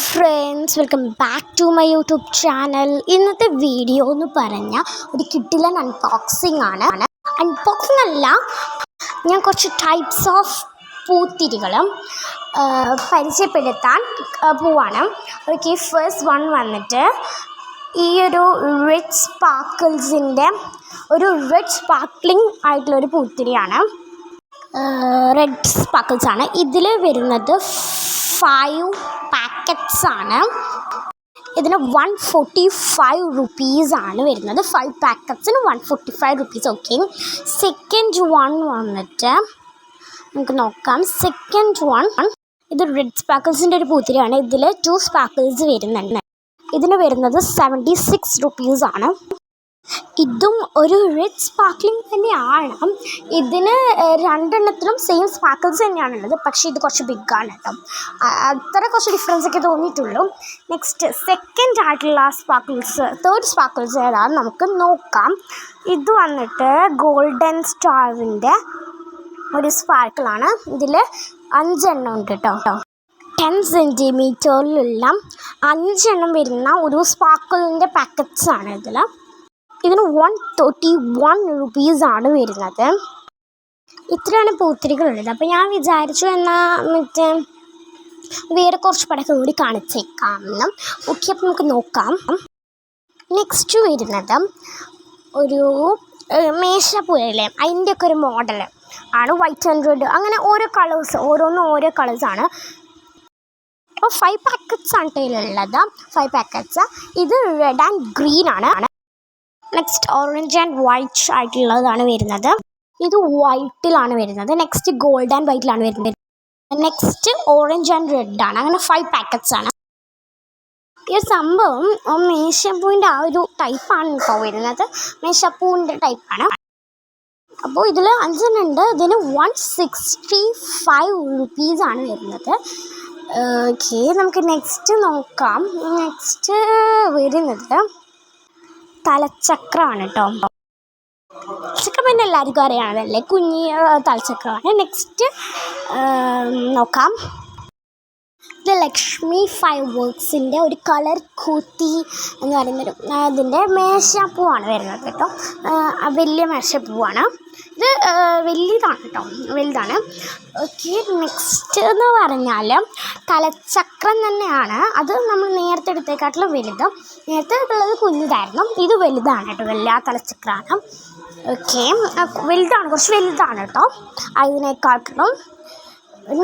Friends, welcome back to my YouTube channel. ഇന്നത്തെ video എന്ന് പറഞ്ഞാൽ ഒരു കിഡിലൻ അൺബോക്സിംഗ് ആണ്. അൺബോക്സിംഗ് അല്ല, ഞാൻ കുറച്ച് ടൈപ്സ് ഓഫ് പൂത്തിരികളും പരിചയപ്പെടുത്താൻ പോവാണ്. ഓക്കെ, ഫസ്റ്റ് വൺ വന്നിട്ട് ഈ ഒരു റെഡ് സ്പാർക്കിൾസിൻ്റെ ഒരു റെഡ് സ്പാർക്ക്ലിംഗ് ആയിട്ടുള്ളൊരു പൂത്തിരിയാണ്. റെഡ് സ്പാർക്കിൾസ് ആണ്. ഇതിൽ വരുന്നത് 5 പാക്കറ്റ്സ് ആണ്. ഇതിന് 145 റുപ്പീസാണ് വരുന്നത്. 5 പാക്കറ്റ്സിന് 145 റുപ്പീസ്. ഓക്കെ, സെക്കൻഡ് വൺ വന്നിട്ട് നമുക്ക് നോക്കാം. സെക്കൻഡ് വൺ ഇത് റെഡ് സ്പാർക്കിൾസിൻ്റെ ഒരു പൂത്തിരിയാണ്. ഇതിൽ 2 സ്പാർക്കിൾസ് വരുന്നുണ്ട്. ഇതിന് വരുന്നത് 76 റുപ്പീസാണ്. ഇതും ഒരു റെഡ് സ്പാർക്ക്ലിംഗ് തന്നെയാണ്. ഇതിന് രണ്ടെണ്ണത്തിലും സെയിം സ്പാർക്കിൾസ് തന്നെയാണുള്ളത്, പക്ഷേ ഇത് കുറച്ച് ബിഗ്ഗാണ് കേട്ടോ. അത്ര കുറച്ച് ഡിഫറൻസ് ഒക്കെ തോന്നിയിട്ടുള്ളൂ. നെക്സ്റ്റ് സെക്കൻഡ് ആയിട്ടുള്ള തേർഡ് സ്പാർക്കിൾസ് ഏതാണ് നമുക്ക് നോക്കാം. ഇത് വന്നിട്ട് ഗോൾഡൻ സ്റ്റാറിൻ്റെ ഒരു സ്പാർക്കിളാണ്. ഇതിൽ 5 എണ്ണം ഉണ്ട് കേട്ടോ. 10 സെൻറ്റിമീറ്ററിലുള്ള 5 എണ്ണം വരുന്ന ഒരു സ്പാർക്കിളിൻ്റെ പാക്കറ്റ്സ് ആണ് ഇതിന് 131 റുപ്പീസാണ് വരുന്നത്. ഇത്രയാണ് പൂത്തിരികളുള്ളത്. അപ്പോൾ ഞാൻ വിചാരിച്ചു എന്നാൽ വേറെ കുറച്ച് പടക്കം കൂടി കാണിച്ചേക്കാമെന്ന്. ഓക്കെ, അപ്പോൾ നമുക്ക് നോക്കാം. നെക്സ്റ്റ് വരുന്നത് ഒരു മേശപ്പൂരല്ലേ, അതിൻ്റെയൊക്കെ ഒരു മോഡൽ ആണ്. വൈറ്റ് ആൻഡ് റെഡ്, അങ്ങനെ ഓരോ കളേഴ്സ്, ഓരോ കളേഴ്സാണ്. അപ്പോൾ 5 പാക്കറ്റ്സ് ആണ് ഇതിലുള്ളത്. 5 പാക്കറ്റ്സ്. ഇത് റെഡ് ആൻഡ് ഗ്രീൻ ആണ്. നെക്സ്റ്റ് ഓറഞ്ച് ആൻഡ് വൈറ്റ് ആയിട്ടുള്ളതാണ് വരുന്നത്. ഇത് വൈറ്റിലാണ് വരുന്നത്. നെക്സ്റ്റ് ഗോൾഡ് ആൻഡ് വൈറ്റിലാണ് വരുന്നത്. നെക്സ്റ്റ് ഓറഞ്ച് ആൻഡ് റെഡ് ആണ്. അങ്ങനെ 5 പാക്കറ്റ്സ് ആണ്. ഈ സംഭവം മേശപ്പൂവിൻ്റെ ആ ഒരു ടൈപ്പാണ് ഇപ്പോൾ വരുന്നത്. മേശപ്പൂവിൻ്റെ ടൈപ്പാണ്. അപ്പോൾ ഇതിൽ 5 എണ്ണം ഉണ്ട്. ഇതിന് 165 റുപ്പീസാണ് വരുന്നത്. ഓക്കെ, നമുക്ക് നെക്സ്റ്റ് നോക്കാം. നെക്സ്റ്റ് വരുന്നത് തലച്ചക്രമാണ് കേട്ടോ. ചക്രം പിന്നെ എല്ലാവർക്കും അറിയാമല്ലേ, കുഞ്ഞി തലച്ചക്രമാണ്. നെക്സ്റ്റ് നോക്കാം. ഇത് ലക്ഷ്മി ഫൈവ് വർക്സിൻ്റെ ഒരു കളർ കൂത്തി എന്ന് പറയുന്നൊരു അതിൻ്റെ മേശപ്പൂവാണ് വരുന്നത് കേട്ടോ. വലിയ മേശപ്പൂവാണ്. ഇത് വലുതാണ് കേട്ടോ, വലുതാണ്. ഓക്കെ, നെക്സ്റ്റ് എന്ന് പറഞ്ഞാൽ തലച്ചക്രം തന്നെയാണ്. അത് നമ്മൾ നേരത്തെ എടുത്തേക്കാട്ടിലും വലുത്. നേരത്തെ ഉള്ളത് കുഞ്ഞിതായിരുന്നു. ഇത് വലുതാണ് കേട്ടോ, വലിയ തലച്ചക്രമാണ്. ഓക്കെ, വലുതാണ്, കുറച്ച് വലുതാണ് കേട്ടോ അതിനേക്കാട്ടിലും.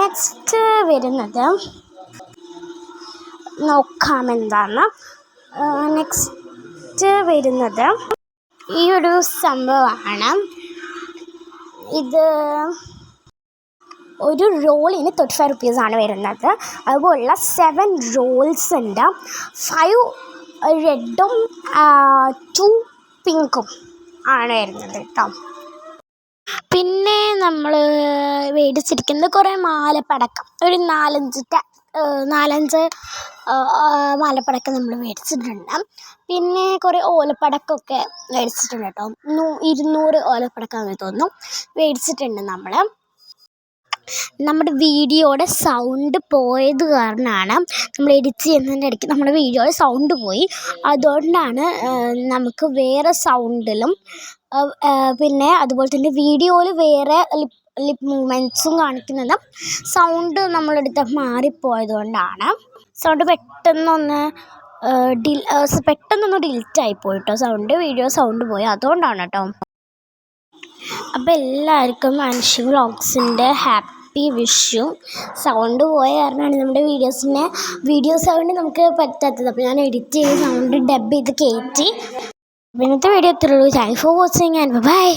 നെക്സ്റ്റ് വരുന്നത് നോക്കാം എന്താണ്. നെക്സ്റ്റ് വരുന്നത് ഈ ഒരു സംഭവമാണ്. ഇത് ഒരു റോളിന് 35 റുപ്പീസാണ് വരുന്നത്. അതുപോലുള്ള 7 റോൾസ് ഉണ്ട്. 5 റെഡും 2 പിങ്കും ആണ് വരുന്നത് കേട്ടോ. പിന്നെ നമ്മൾ മേടിച്ചിരിക്കുന്നത് കുറേ മാലപ്പടക്കം, ഒരു 4-5 മാലപ്പടക്കം നമ്മൾ മേടിച്ചിട്ടുണ്ട്. പിന്നെ കുറേ ഓലപ്പടക്കമൊക്കെ മേടിച്ചിട്ടുണ്ട് കേട്ടോ. 200 ഓലപ്പടക്കമാണെന്ന് തോന്നുന്നു മേടിച്ചിട്ടുണ്ട് നമ്മൾ. നമ്മുടെ വീഡിയോയുടെ സൗണ്ട് പോയത് കാരണമാണ്, നമ്മൾ എഡിറ്റ് ചെയ്യുന്നതിൻ്റെ ഇടയ്ക്ക് നമ്മുടെ വീഡിയോയുടെ സൗണ്ട് പോയി. അതുകൊണ്ടാണ് നമുക്ക് വേറെ സൗണ്ടിലും പിന്നെ അതുപോലെ തന്നെ വീഡിയോയിൽ വേറെ ലിപ്പ് മൂവ്മെൻറ്റ്സും കാണിക്കുന്നത്. സൗണ്ട് നമ്മളെടുത്ത് മാറിപ്പോയത് കൊണ്ടാണ്. സൗണ്ട് പെട്ടെന്നൊന്ന് ഡിലീറ്റായിപ്പോയി കേട്ടോ. വീഡിയോ സൗണ്ട് പോയി, അതുകൊണ്ടാണ് കേട്ടോ. അപ്പോൾ എല്ലാവർക്കും അൻഷി വ്ളോഗ്സിൻ്റെ ഹാപ്പി വിഷു. സൗണ്ട് പോയ കാരണമാണ് നമ്മുടെ വീഡിയോ സൗണ്ട് നമുക്ക് പറ്റാത്തത്. അപ്പോൾ ഞാൻ എഡിറ്റ് ചെയ്ത് സൗണ്ട് ഡബ് ചെയ്ത് കയറ്റി. ഇന്നത്തെ വീഡിയോ ഇത്രയുള്ളൂ. Thanks for watching and by.